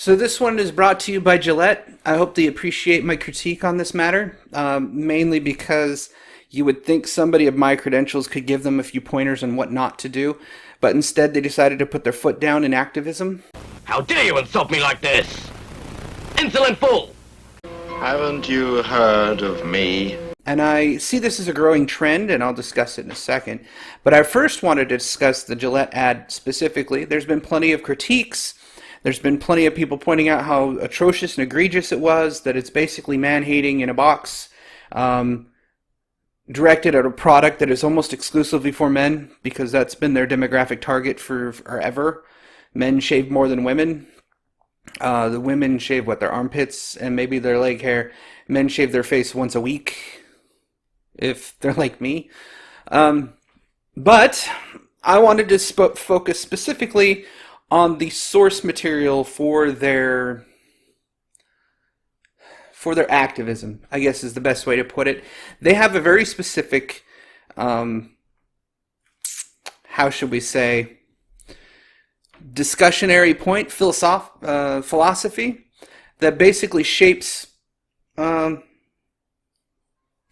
So this one is brought to you by Gillette. I hope they appreciate my critique on this matter, mainly because you would think somebody of my credentials could give them a few pointers on what not to do, but instead they decided to put their foot down in activism. How dare you insult me like this? Insolent fool! Haven't you heard of me? And I see this as a growing trend, and I'll discuss it in a second. But I first wanted to discuss the Gillette ad specifically. There's been plenty of critiques. There's been plenty of people pointing out how atrocious and egregious it was, that it's basically man-hating in a box, directed at a product that is almost exclusively for men, because that's been their demographic target for forever. Men shave more than women. The women shave, their armpits and maybe their leg hair. Men shave their face once a week, if they're like me. But I wanted to focus specifically on the source material for their activism, I guess is the best way to put it. They have a very specific, how should we say, discussionary point, philosophy that basically shapes the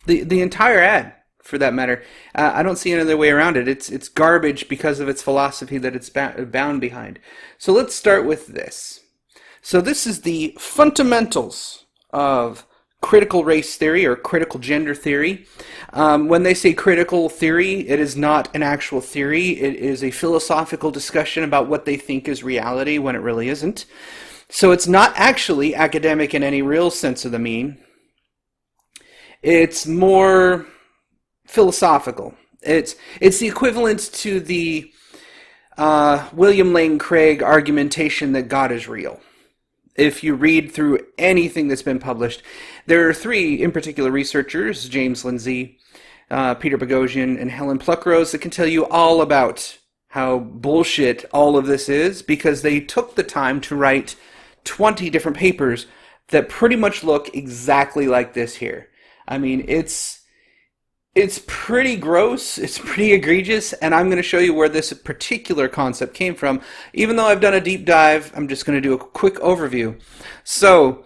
entire ad, for that matter. I don't see any other way around it. It's garbage because of its philosophy that it's bound behind. So let's start with this. So this is the fundamentals of critical race theory or critical gender theory. When they say critical theory, it is not an actual theory. It is a philosophical discussion about what they think is reality when it really isn't. So it's not actually academic in any real sense of the mean. It's more philosophical. It's the equivalent to the William Lane Craig argumentation that God is real. If you read through anything that's been published, there are three in particular researchers, James Lindsay, Peter Boghossian, and Helen Pluckrose, that can tell you all about how bullshit all of this is, because they took the time to write 20 different papers that pretty much look exactly like this here. I mean, it's pretty gross, it's pretty egregious, and I'm going to show you where this particular concept came from. Even though I've done a deep dive, I'm just going to do a quick overview. So,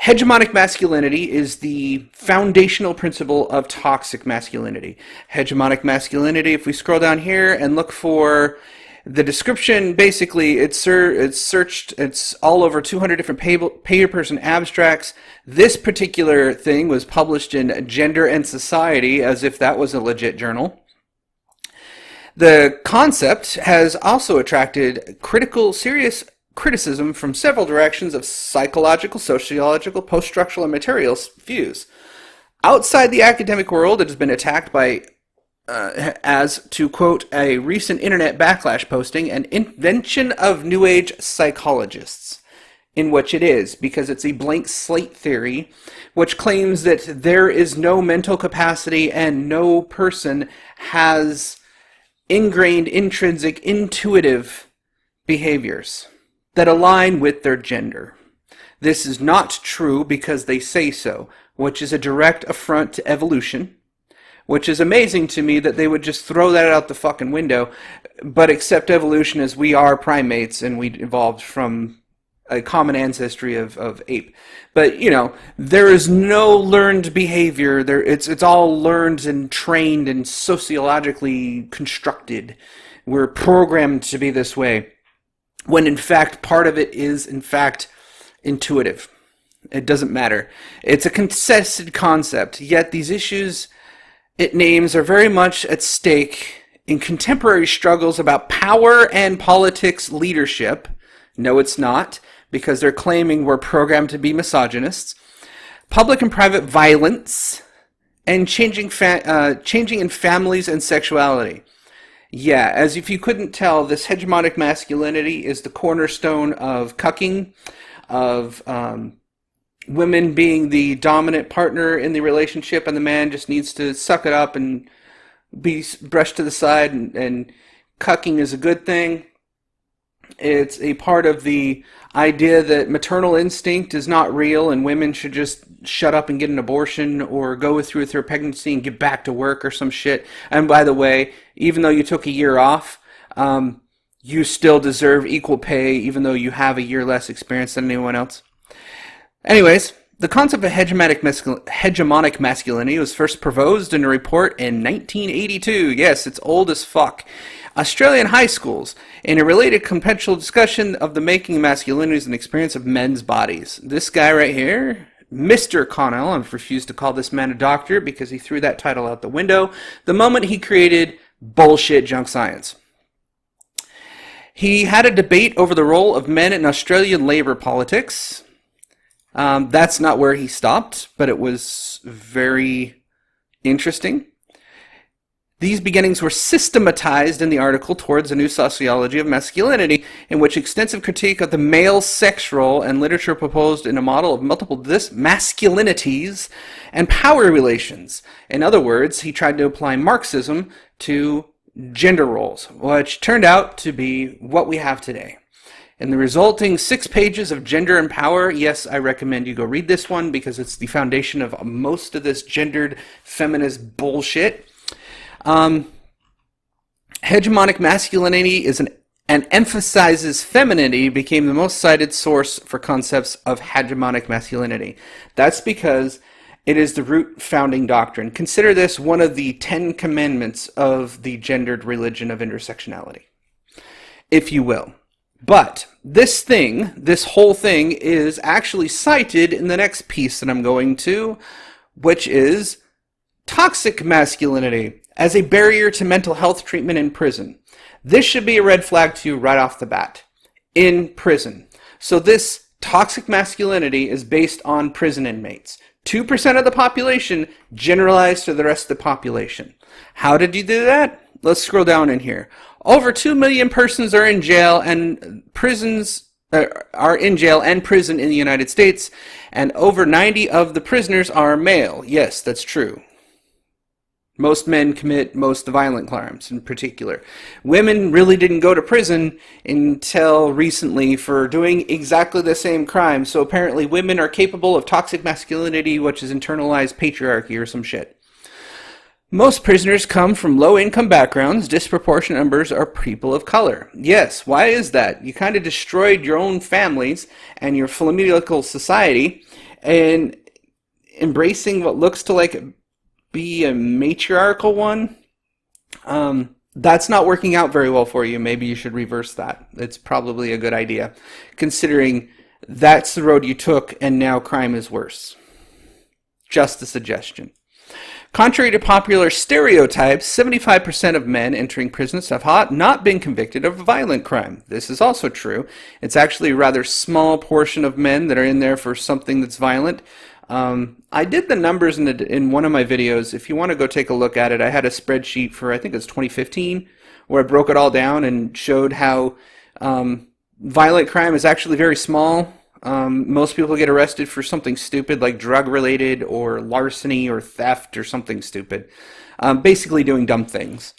hegemonic masculinity is the foundational principle of toxic masculinity. Hegemonic masculinity, if we scroll down here and look for the description, basically it's all over 200 different papers and abstracts. This particular thing was published in Gender and Society, as if that was a legit journal. The concept has also attracted serious criticism from several directions of psychological, sociological, post-structural, and material views. Outside the academic world, it has been attacked by as, to quote a recent internet backlash posting, an invention of New Age psychologists, in which it is, because it's a blank slate theory, which claims that there is no mental capacity and no person has ingrained, intrinsic, intuitive behaviors that align with their gender. This is not true because they say so, which is a direct affront to evolution, which is amazing to me that they would just throw that out the fucking window, but accept evolution as we are primates and we evolved from a common ancestry of ape. But, there is no learned behavior. It's all learned and trained and sociologically constructed. We're programmed to be this way, when in fact part of it is in fact intuitive. It doesn't matter. It's a contested concept, yet these issues it names are very much at stake in contemporary struggles about power and politics leadership. No, it's not, because they're claiming we're programmed to be misogynists. Public and private violence, and changing in families and sexuality. Yeah, as if you couldn't tell, this hegemonic masculinity is the cornerstone of cucking, of women being the dominant partner in the relationship, and the man just needs to suck it up and be brushed to the side, and cucking is a good thing. It's a part of the idea that maternal instinct is not real and women should just shut up and get an abortion or go through with their pregnancy and get back to work or some shit. And by the way, even though you took a year off, you still deserve equal pay even though you have a year less experience than anyone else. Anyways, the concept of hegemonic masculinity was first proposed in a report in 1982. Yes, it's old as fuck. Australian high schools, in a related conceptual discussion of the making of masculinity as an experience of men's bodies. This guy right here, Mr. Connell, I've refused to call this man a doctor because he threw that title out the window the moment he created bullshit junk science. He had a debate over the role of men in Australian labour politics. That's not where he stopped, but it was very interesting. These beginnings were systematized in the article Towards a New Sociology of Masculinity, in which extensive critique of the male sex role and literature proposed in a model of multiple masculinities and power relations. In other words, he tried to apply Marxism to gender roles, which turned out to be what we have today. In the resulting 6 pages of Gender and Power, yes, I recommend you go read this one because it's the foundation of most of this gendered feminist bullshit. Hegemonic masculinity is and emphasizes femininity became the most cited source for concepts of hegemonic masculinity. That's because it is the root founding doctrine. Consider this one of the 10 commandments of the gendered religion of intersectionality, if you will. But this whole thing is actually cited in the next piece that I'm going to, which is toxic masculinity as a barrier to mental health treatment in prison. This should be a red flag to you right off the bat. In prison. So this toxic masculinity is based on prison inmates. 2% of the population generalized to the rest of the population. How did you do that? Let's scroll down in here. Over 2 million persons are in jail and prisons are in jail and prison in the United States, and over 90 of the prisoners are male. Yes, that's true. Most men commit most violent crimes in particular. Women really didn't go to prison until recently for doing exactly the same crime. So apparently women are capable of toxic masculinity, which is internalized patriarchy or some shit. Most prisoners come from low-income backgrounds. Disproportionate numbers are people of color. Yes, why is that? You kind of destroyed your own families and your familial society and embracing what looks to be a matriarchal one. That's not working out very well for you. Maybe you should reverse that. It's probably a good idea, considering that's the road you took and now crime is worse. Just a suggestion. Contrary to popular stereotypes, 75% of men entering prisons have not been convicted of a violent crime. This is also true. It's actually a rather small portion of men that are in there for something that's violent. I did the numbers in one of my videos. If you want to go take a look at it, I had a spreadsheet for, I think it was 2015, where I broke it all down and showed how violent crime is actually very small. Most people get arrested for something stupid like drug-related or larceny or theft or something stupid. Basically doing dumb things.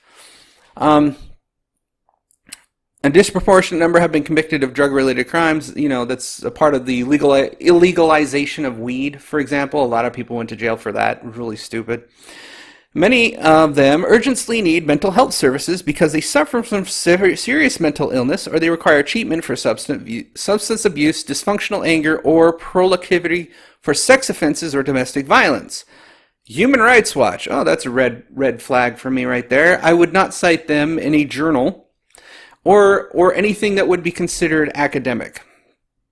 A disproportionate number have been convicted of drug-related crimes. You know, that's a part of the illegalization of weed, for example. A lot of people went to jail for that. It was really stupid. Many of them urgently need mental health services because they suffer from serious mental illness or they require treatment for substance abuse, dysfunctional anger, or proclivity for sex offenses or domestic violence. Human Rights Watch. Oh, that's a red flag for me right there. I would not cite them in a journal or anything that would be considered academic.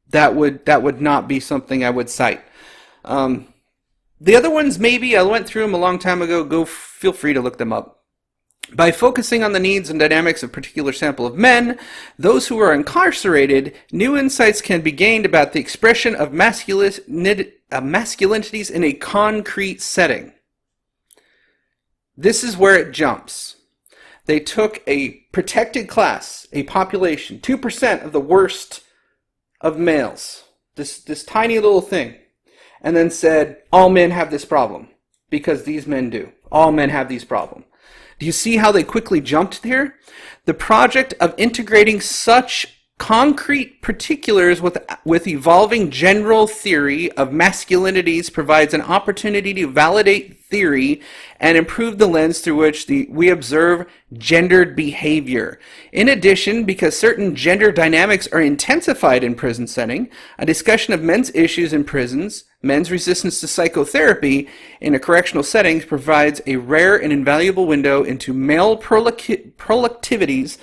That would not be something I would cite. The other ones, maybe, I went through them a long time ago. Feel free to look them up. By focusing on the needs and dynamics of a particular sample of men, those who are incarcerated, new insights can be gained about the expression of masculinities in a concrete setting. This is where it jumps. They took a protected class, a population, 2% of the worst of males, this tiny little thing, and then said, all men have this problem, because these men do. All men have these problems. Do you see how they quickly jumped there? The project of integrating such concrete particulars with evolving general theory of masculinities provides an opportunity to validate theory and improve the lens through which we observe gendered behavior. In addition, because certain gender dynamics are intensified in prison setting, a discussion of men's issues in prisons, men's resistance to psychotherapy in a correctional setting provides a rare and invaluable window into male productivities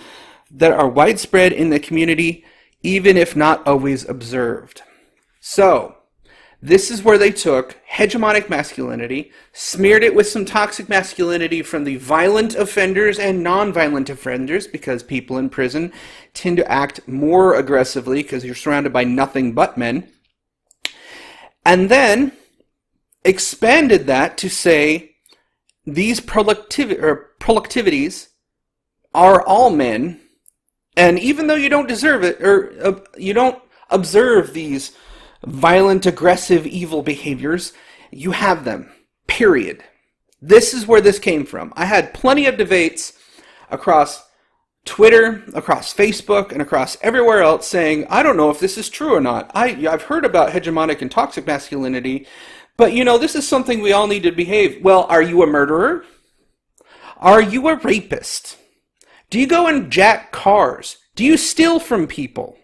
that are widespread in the community, even if not always observed. So, this is where they took hegemonic masculinity, smeared it with some toxic masculinity from the violent offenders and non-violent offenders, because people in prison tend to act more aggressively because you're surrounded by nothing but men, and then expanded that to say these productivities are all men, and even though you don't deserve it, or you don't observe these violent, aggressive, evil behaviors, you have them, period. This is where this came from. I had plenty of debates across Twitter, across Facebook, and across everywhere else saying, I don't know if this is true or not. I've heard about hegemonic and toxic masculinity, but this is something we all need to behave. Well, are you a murderer? Are you a rapist? Do you go and jack cars? Do you steal from people?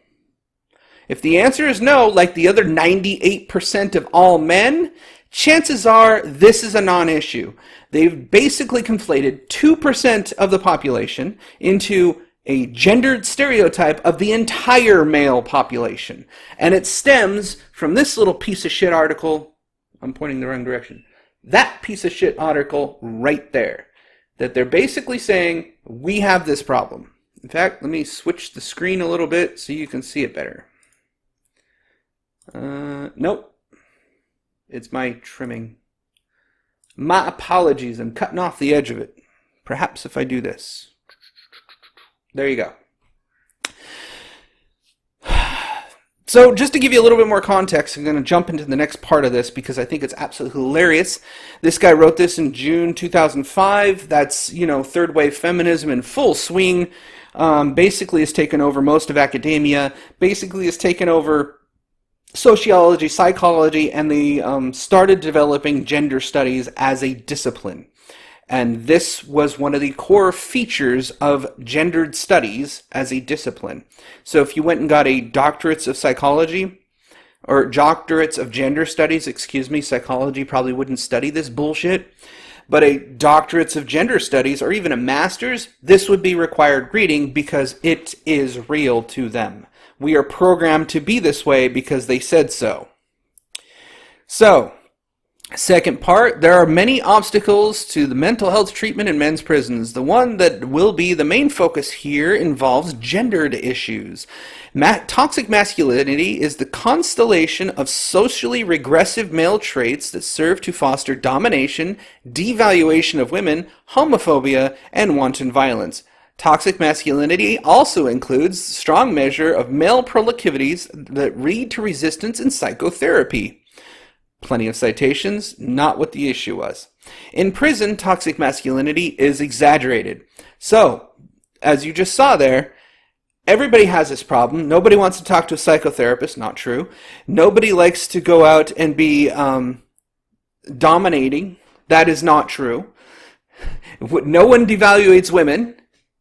If the answer is no, like the other 98% of all men, chances are this is a non-issue. They've basically conflated 2% of the population into a gendered stereotype of the entire male population. And it stems from this little piece of shit article. I'm pointing the wrong direction. That piece of shit article right there. That they're basically saying, we have this problem. In fact, let me switch the screen a little bit so you can see it better. Nope. It's my trimming. My apologies, I'm cutting off the edge of it. Perhaps if I do this. There you go. So just to give you a little bit more context, I'm going to jump into the next part of this because I think it's absolutely hilarious. This guy wrote this in June 2005. That's, third wave feminism in full swing. Basically has taken over most of academia. Basically has taken over sociology, psychology, and they started developing gender studies as a discipline. And this was one of the core features of gendered studies as a discipline. So if you went and got a doctorates of psychology, or doctorates of gender studies, psychology probably wouldn't study this bullshit, but a doctorates of gender studies, or even a master's, this would be required reading because it is real to them. We are programmed to be this way because they said so. So, second part, there are many obstacles to the mental health treatment in men's prisons. The one that will be the main focus here involves gendered issues. Toxic masculinity is the constellation of socially regressive male traits that serve to foster domination, devaluation of women, homophobia, and wanton violence. Toxic masculinity also includes a strong measure of male proclivities that lead to resistance in psychotherapy. Plenty of citations, not what the issue was. In prison, toxic masculinity is exaggerated. So, as you just saw there, everybody has this problem. Nobody wants to talk to a psychotherapist, not true. Nobody likes to go out and be dominating, that is not true. No one devaluates women.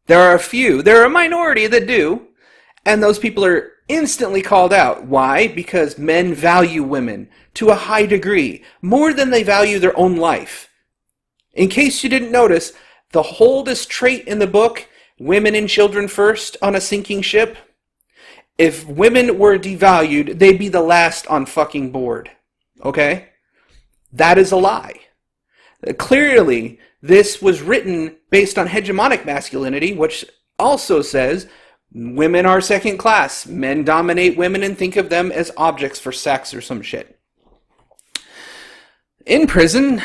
There are a minority that do, and those people are instantly called out. Why? Because men value women to a high degree, more than they value their own life. In case you didn't notice, the oldest trait in the book, women and children first on a sinking ship, if women were devalued, they'd be the last on fucking board. Okay? That is a lie. Clearly, this was written based on hegemonic masculinity, which also says women are second class. Men dominate women and think of them as objects for sex or some shit. In prison,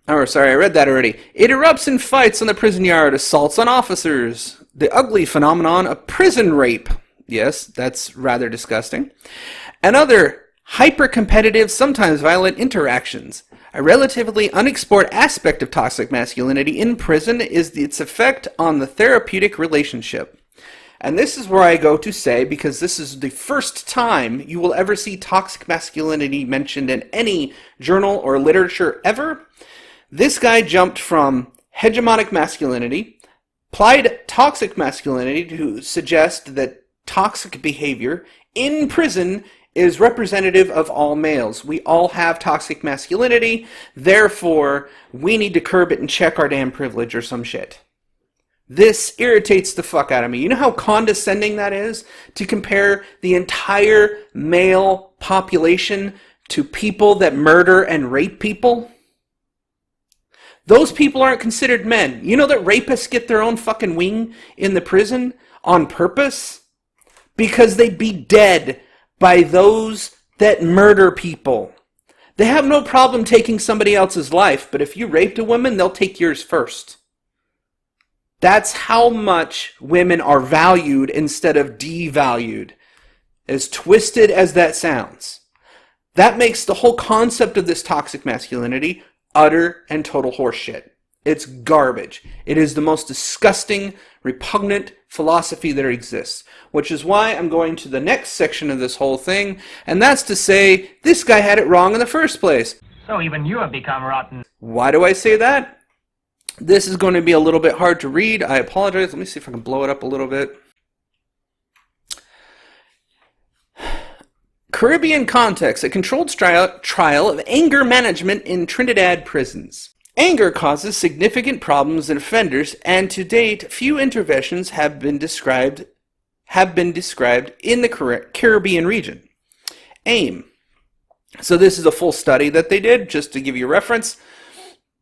I read that already. It erupts in fights on the prison yard, assaults on officers, the ugly phenomenon of prison rape. Yes, that's rather disgusting. And other hyper-competitive, sometimes violent interactions. A relatively unexplored aspect of toxic masculinity in prison is its effect on the therapeutic relationship. And this is where I go to say, because this is the first time you will ever see toxic masculinity mentioned in any journal or literature ever, This guy jumped from hegemonic masculinity, applied toxic masculinity to suggest that toxic behavior in prison is representative of all males. We all have toxic masculinity, therefore we need to curb it and check our damn privilege or some shit. This irritates the fuck out of me. You know how condescending that is? To compare the entire male population to people that murder and rape people? Those people aren't considered men. You know that rapists get their own fucking wing in the prison on purpose? Because they'd be dead by those that murder people. They have no problem taking somebody else's life, but if you raped a woman, they'll take yours first. That's how much women are valued instead of devalued. As twisted as that sounds. That makes the whole concept of this toxic masculinity utter and total horseshit. It's garbage. It is the most disgusting, repugnant philosophy that exists. Which is why I'm going to the next section of this whole thing, and that's to say, this guy had it wrong in the first place. So even you have become rotten. Why do I say that? This is going to be a little bit hard to read. I apologize. Let me see if I can blow it up a little bit. Caribbean context, a controlled trial of anger management in Trinidad prisons. Anger causes significant problems in offenders, and to date, few interventions have been described in the Caribbean region. AIM. So this is a full study that they did, just to give you a reference.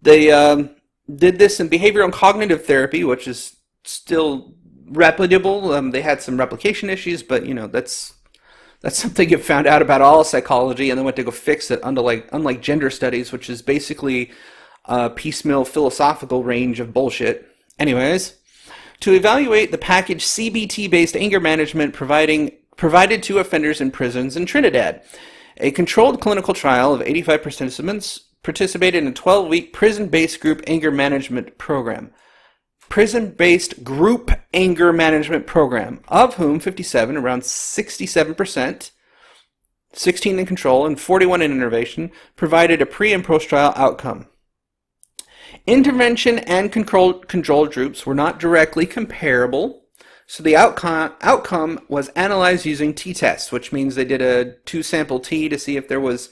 They did this in behavioral and cognitive therapy, which is still replicable. They had some replication issues, but that's something you found out about all psychology and then went to go fix it, unlike gender studies, which is basically a piecemeal philosophical range of bullshit. Anyways, to evaluate the package CBT-based anger management provided to offenders in prisons in Trinidad. A controlled clinical trial of 85 participants participated in a 12-week prison-based group anger management program. Prison-based group anger management program, of whom 57, around 67%, 16 in control and 41 in intervention, provided a pre- and post-trial outcome. Intervention and control groups were not directly comparable, so the outcome was analyzed using t-tests, which means they did a 2-sample t to see if there was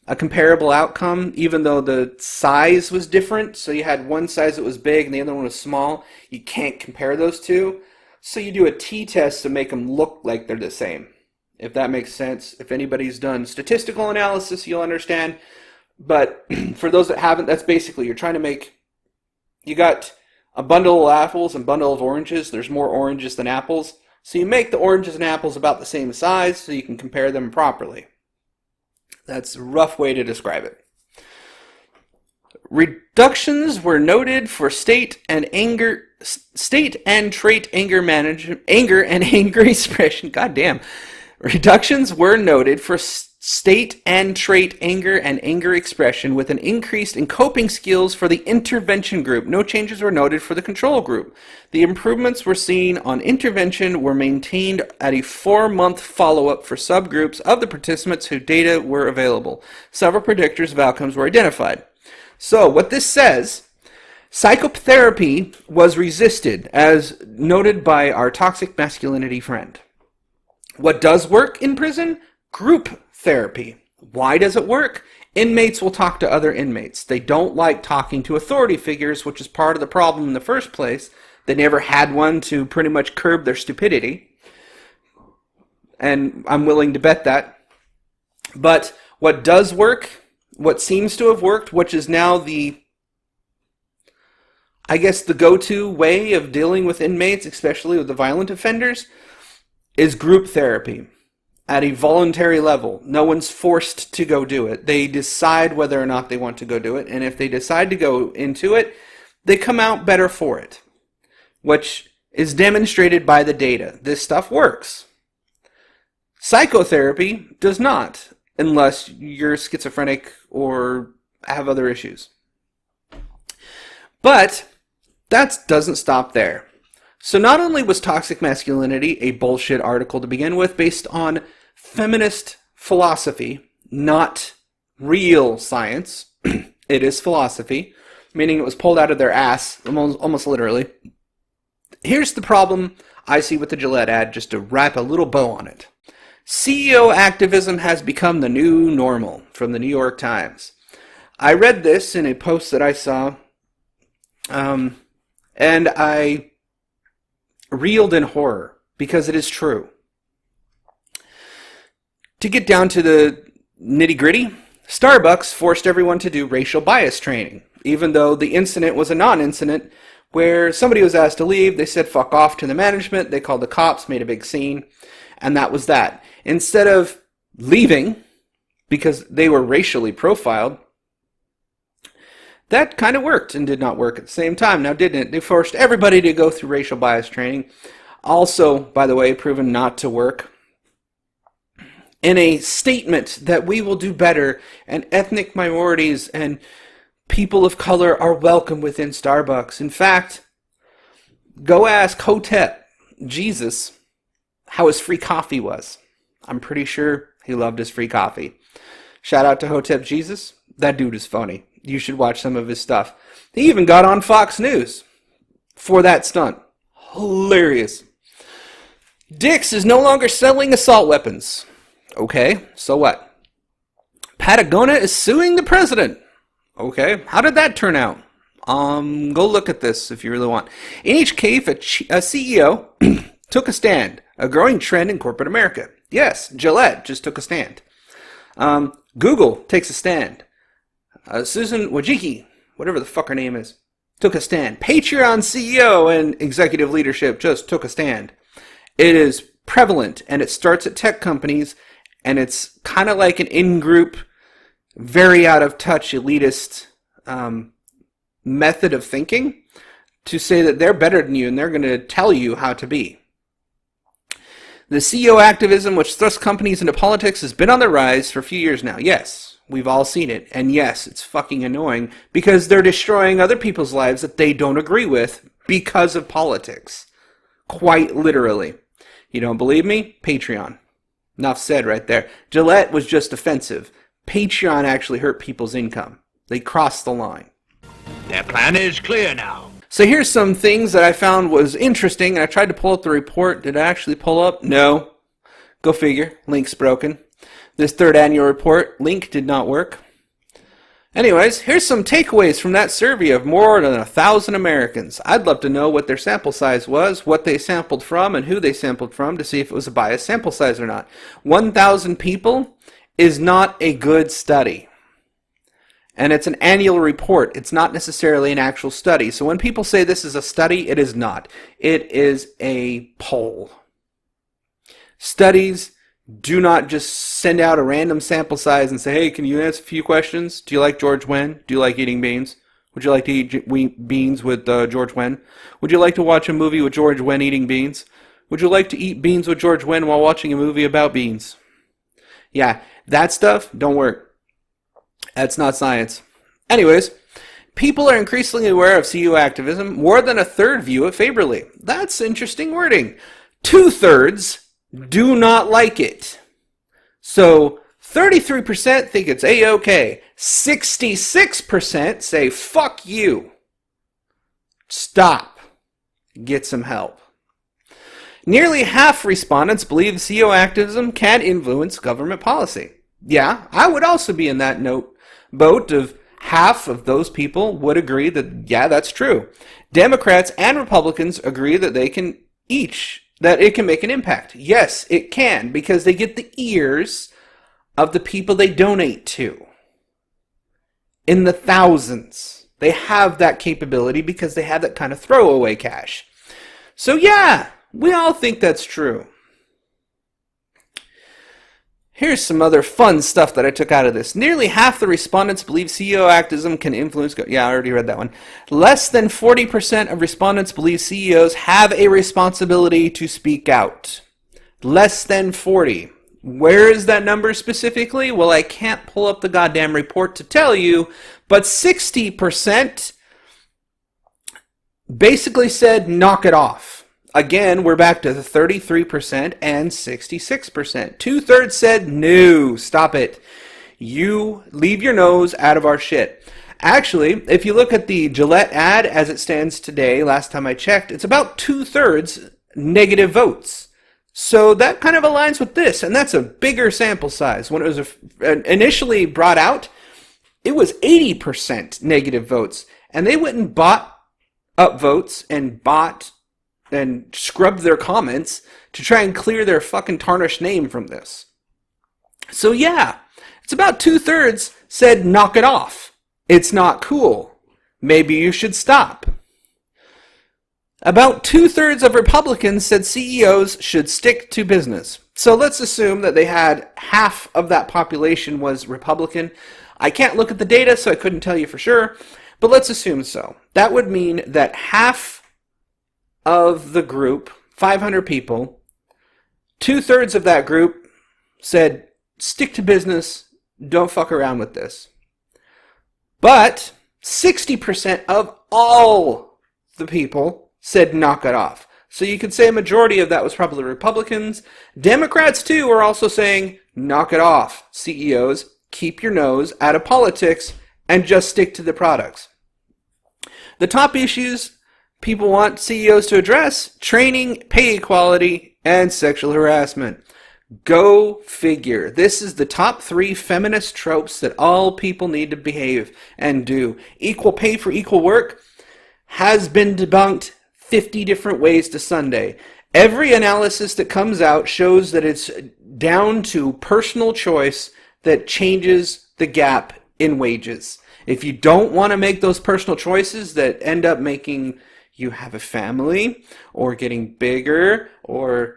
a comparable outcome, even though the size was different. So you had one size that was big and the other one was small. You can't compare those two. So you do a t-test to make them look like they're the same, if that makes sense. If anybody's done statistical analysis, you'll understand. But for those that haven't, that's basically, you're trying to make, you got a bundle of apples and a bundle of oranges. There's more oranges than apples. So you make the oranges and apples about the same size so you can compare them properly. That's a rough way to describe it. Reductions were noted for state and trait anger management, anger and anger expression. God damn. Reductions were noted for state and trait anger and anger expression, with an increase in coping skills for the intervention group. No changes were noted for the control group. The improvements were seen on intervention were maintained at a 4-month follow-up for subgroups of the participants whose data were available. Several predictors of outcomes were identified. So what this says, psychotherapy was resisted, as noted by our toxic masculinity friend. What does work in prison? Group therapy. Why does it work? Inmates will talk to other inmates. They don't like talking to authority figures, which is part of the problem in the first place. They never had one to pretty much curb their stupidity. And I'm willing to bet that. But what does work, what seems to have worked, which is now the go-to way of dealing with inmates, especially with the violent offenders, is group therapy. At a voluntary level. No one's forced to go do it. They decide whether or not they want to go do it, and if they decide to go into it, they come out better for it, which is demonstrated by the data. This stuff works. Psychotherapy does not, unless you're schizophrenic or have other issues. But that doesn't stop there. So not only was toxic masculinity a bullshit article to begin with, based on feminist philosophy, not real science, it is philosophy, meaning it was pulled out of their ass, almost literally. Here's the problem I see with the Gillette ad, just to wrap a little bow on it. CEO activism has become the new normal, from the New York Times. I read this in a post that I saw, and I reeled in horror, because it is true. To get down to the nitty-gritty, Starbucks forced everyone to do racial bias training, even though the incident was a non-incident where somebody was asked to leave. They said fuck off to the management, they called the cops, made a big scene, and that was that. Instead of leaving because they were racially profiled, that kind of worked and did not work at the same time. Now, didn't it? They forced everybody to go through racial bias training. Also, by the way, proven not to work. In a statement that we will do better and ethnic minorities and people of color are welcome within Starbucks. In fact, go ask Hotep Jesus how his free coffee was. I'm pretty sure he loved his free coffee. Shout out to Hotep Jesus. That dude is funny. You should watch some of his stuff. He even got on Fox News for that stunt. Hilarious. Dick's is no longer selling assault weapons. Okay, so what? Patagonia is suing the president. Okay, how did that turn out? Go look at this if you really want. In each case, a CEO took a stand. A growing trend in corporate America. Yes, Gillette just took a stand. Google takes a stand. Susan Wojcicki, whatever the fuck her name is, took a stand. Patreon CEO and executive leadership just took a stand. It is prevalent, and it starts at tech companies, and it's kind of like an in-group, very out-of-touch, elitist method of thinking to say that they're better than you, and they're going to tell you how to be. The CEO activism, which thrusts companies into politics, has been on the rise for a few years now. Yes, we've all seen it. And yes, it's fucking annoying because they're destroying other people's lives that they don't agree with because of politics. Quite literally. You don't believe me? Patreon. Enough said right there. Gillette was just offensive. Patreon actually hurt people's income. They crossed the line. Their plan is clear now. So here's some things that I found was interesting, and I tried to pull up the report. Did I actually pull up? No. Go figure. Link's broken. This third annual report, link did not work. Anyways, here's some takeaways from that survey of more than 1,000 Americans. I'd love to know what their sample size was, what they sampled from, and who they sampled from to see if it was a biased sample size or not. 1,000 people is not a good study. And it's an annual report. It's not necessarily an actual study. So when people say this is a study, it is not. It is a poll. Studies do not just send out a random sample size and say, hey, can you answer a few questions? Do you like George Wendt? Do you like eating beans? Would you like to eat beans with George Wendt? Would you like to watch a movie with George Wendt eating beans? Would you like to eat beans with George Wendt while watching a movie about beans? Yeah, that stuff don't work. That's not science. Anyways, people are increasingly aware of CEO activism. More than a third view it favorably. That's interesting wording. 2/3 do not like it. So 33% think it's A-okay. 66% say, fuck you. Stop. Get some help. Nearly half respondents believe CEO activism can influence government policy. Yeah, I would also be in that boat of half of those people would agree that, yeah, that's true. Democrats and Republicans agree that it can make an impact. Yes, it can, because they get the ears of the people they donate to. In the thousands. They have that capability because they have that kind of throwaway cash. So yeah, we all think that's true. Here's some other fun stuff that I took out of this. Nearly half the respondents believe CEO activism can influence... Yeah, I already read that one. Less than 40% of respondents believe CEOs have a responsibility to speak out. Less than 40. Where is that number specifically? Well, I can't pull up the goddamn report to tell you, but 60% basically said knock it off. Again, we're back to the 33% and 66%. 2/3 said, no, stop it. You leave your nose out of our shit. Actually, if you look at the Gillette ad as it stands today, last time I checked, it's about 2/3 negative votes. So that kind of aligns with this, and that's a bigger sample size. When it was initially brought out, it was 80% negative votes, and they went and bought up votes and scrubbed their comments to try and clear their fucking tarnished name from this. So yeah, it's about 2/3 said knock it off. It's not cool. Maybe you should stop. About 2/3 of Republicans said CEOs should stick to business. So let's assume that they had half of that population was Republican. I can't look at the data, so I couldn't tell you for sure, but let's assume so. That would mean that half of the group, 500 people, 2/3 of that group said, stick to business, don't fuck around with this. But 60% of all the people said knock it off. So you could say a majority of that was probably Republicans. Democrats, too, are also saying knock it off. CEOs, keep your nose out of politics and just stick to the products. The top issues people want CEOs to address: training, pay equality, and sexual harassment. Go figure. This is the top 3 feminist tropes that all people need to behave and do. Equal pay for equal work has been debunked 50 different ways to Sunday. Every analysis that comes out shows that it's down to personal choice that changes the gap in wages. If you don't want to make those personal choices that end up making you have a family or getting bigger or,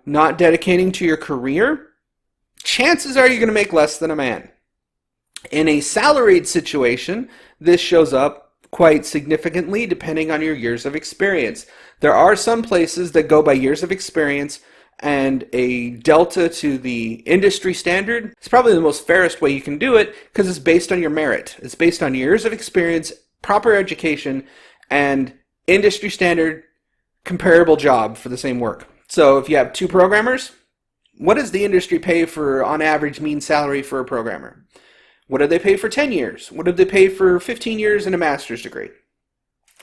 not dedicating to your career, chances are you're going to make less than a man. In a salaried situation, this shows up quite significantly depending on your years of experience. There are some places that go by years of experience, and a delta to the industry standard is probably the most fairest way you can do it because it's based on your merit. It's based on years of experience, proper education, and industry standard comparable job for the same work. So if you have 2 programmers, what does the industry pay for, on average, mean salary for a programmer? What do they pay for 10 years? What do they pay for 15 years and a master's degree?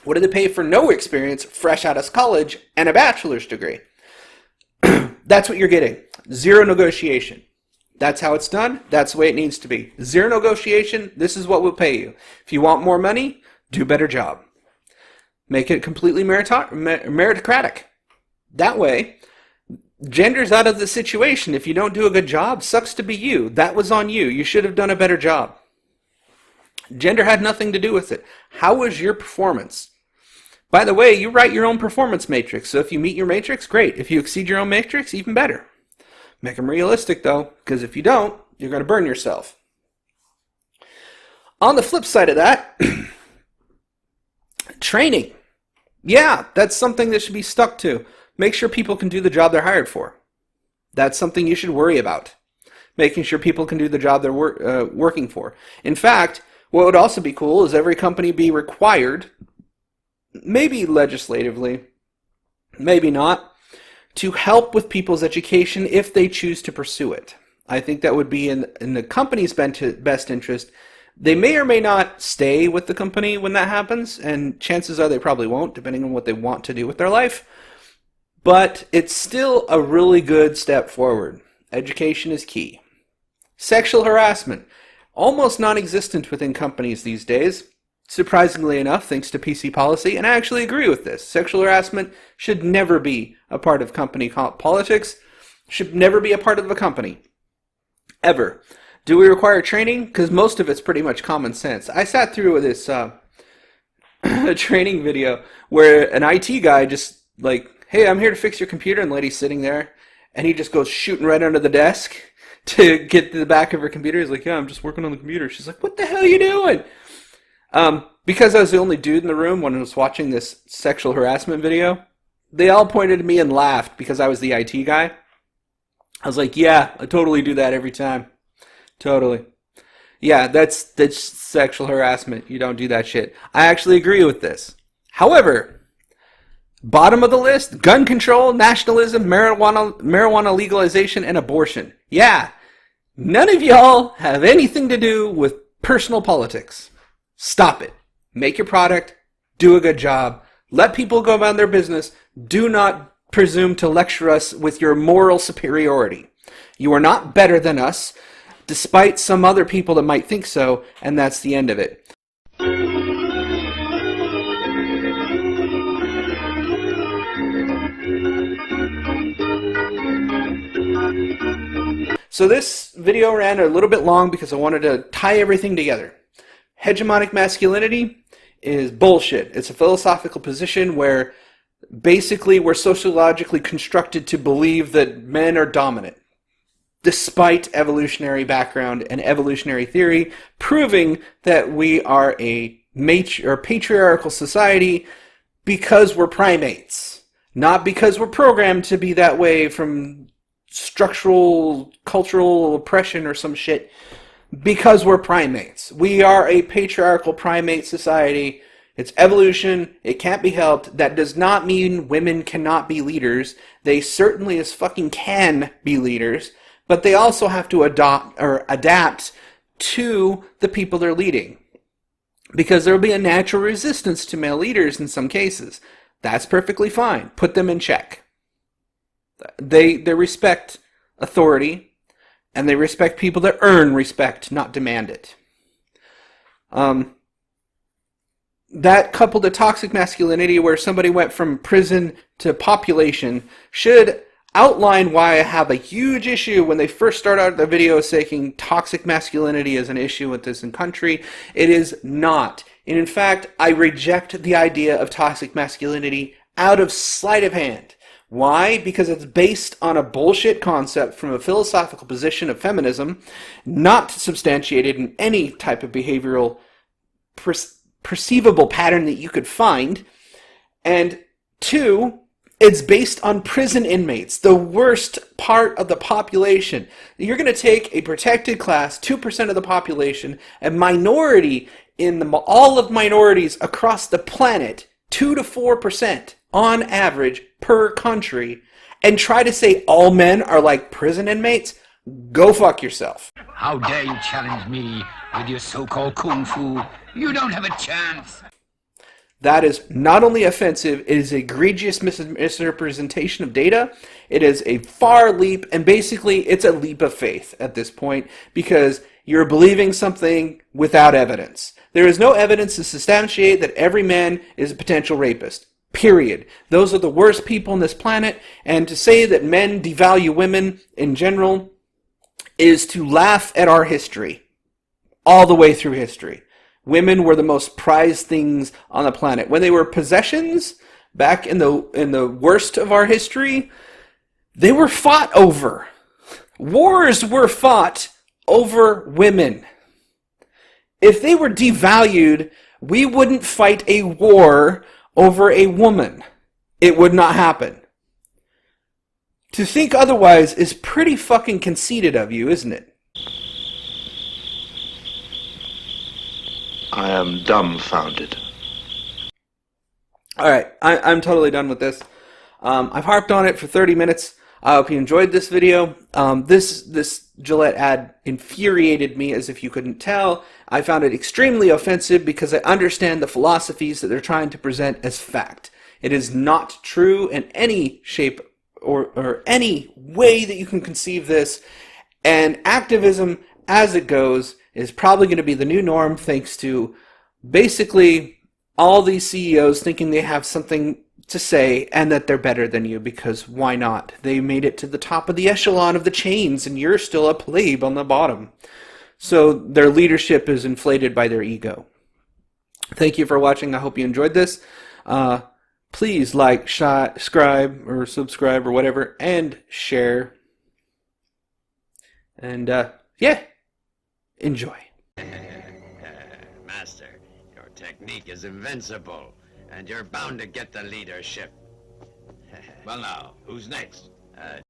What do they pay for no experience, fresh out of college, and a bachelor's degree? That's what you're getting. Zero negotiation. That's how it's done. That's the way it needs to be. Zero negotiation. This is what we'll pay you. If you want more money, do a better job. Make it completely meritocratic. That way, gender's out of the situation. If you don't do a good job, sucks to be you. That was on you. You should have done a better job. Gender had nothing to do with it. How was your performance? By the way, you write your own performance matrix. So if you meet your matrix, great. If you exceed your own matrix, even better. Make them realistic, though, because if you don't, you're going to burn yourself. On the flip side of that, training. Yeah, that's something that should be stuck to. Make sure people can do the job they're hired for. That's something you should worry about. Making sure people can do the job they're working for. In fact, what would also be cool is every company be required, maybe legislatively, maybe not, to help with people's education if they choose to pursue it. I think that would be in the company's best interest. They may or may not stay with the company when that happens, and chances are they probably won't, depending on what they want to do with their life. But it's still a really good step forward. Education is key. Sexual harassment. Almost non-existent within companies these days. Surprisingly enough, thanks to PC policy, and I actually agree with this. Sexual harassment should never be a part of company politics. Should never be a part of a company. Ever. Do we require training? Because most of it's pretty much common sense. I sat through this training video where an IT guy just hey, I'm here to fix your computer, and the lady's sitting there, and he just goes shooting right under the desk to get to the back of her computer. He's like, yeah, I'm just working on the computer. She's like, what the hell are you doing? Because I was the only dude in the room when I was watching this sexual harassment video, they all pointed at me and laughed because I was the IT guy. I was like, yeah, I totally do that every time. Totally. Yeah, that's sexual harassment. You don't do that shit. I actually agree with this. However, bottom of the list, gun control, nationalism, marijuana legalization, and abortion. Yeah, none of y'all have anything to do with personal politics. Stop it. Make your product. Do a good job. Let people go about their business. Do not presume to lecture us with your moral superiority. You are not better than us, despite some other people that might think so, and that's the end of it. So this video ran a little bit long because I wanted to tie everything together. Hegemonic masculinity is bullshit. It's a philosophical position where basically we're sociologically constructed to believe that men are dominant, despite evolutionary background and evolutionary theory proving that we are a patriarchal society because we're primates, not because we're programmed to be that way from structural cultural oppression or some shit, because we're primates. We are a patriarchal primate society. It's evolution. It can't be helped. That does not mean women cannot be leaders. They certainly as fucking can be leaders, but they also have to adapt to the people they're leading, because there will be a natural resistance to male leaders in some cases. That's perfectly fine. Put them in check. They respect authority, and they respect people that earn respect, not demand it. That coupled to toxic masculinity, where somebody went from prison to population, should outline why I have a huge issue when they first start out the video saying toxic masculinity is an issue with this country. It is not. And in fact, I reject the idea of toxic masculinity out of sleight of hand. Why? Because it's based on a bullshit concept from a philosophical position of feminism, not substantiated in any type of behavioral perceivable pattern that you could find. And two, it's based on prison inmates, the worst part of the population. You're going to take a protected class, 2% of the population, a minority in all of minorities across the planet, 2 to 4% on average per country, and try to say all men are like prison inmates? Go fuck yourself. How dare you challenge me with your so-called kung fu? You don't have a chance. That is not only offensive, it is egregious misrepresentation of data. It is a far leap, and basically it's a leap of faith at this point, because you're believing something without evidence. There is no evidence to substantiate that every man is a potential rapist. Period. Those are the worst people on this planet, and to say that men devalue women in general is to laugh at our history. All the way through history. Women were the most prized things on the planet. When they were possessions, back in the worst of our history, they were fought over. Wars were fought over women. If they were devalued, we wouldn't fight a war over a woman. It would not happen. To think otherwise is pretty fucking conceited of you, isn't it? I am dumbfounded. Alright, I'm totally done with this. I've harped on it for 30 minutes. I hope you enjoyed this video. This Gillette ad infuriated me, as if you couldn't tell. I found it extremely offensive because I understand the philosophies that they're trying to present as fact. It is not true in any shape or any way that you can conceive this. And activism, as it goes, is probably going to be the new norm, thanks to basically all these CEOs thinking they have something to say and that they're better than you, because why not? They made it to the top of the echelon of the chains and you're still a plebe on the bottom. So their leadership is inflated by their ego. Thank you for watching. I hope you enjoyed this. Please like, subscribe or whatever, and share. And yeah, enjoy. Master, your technique is invincible, and you're bound to get the leadership. Well now, who's next?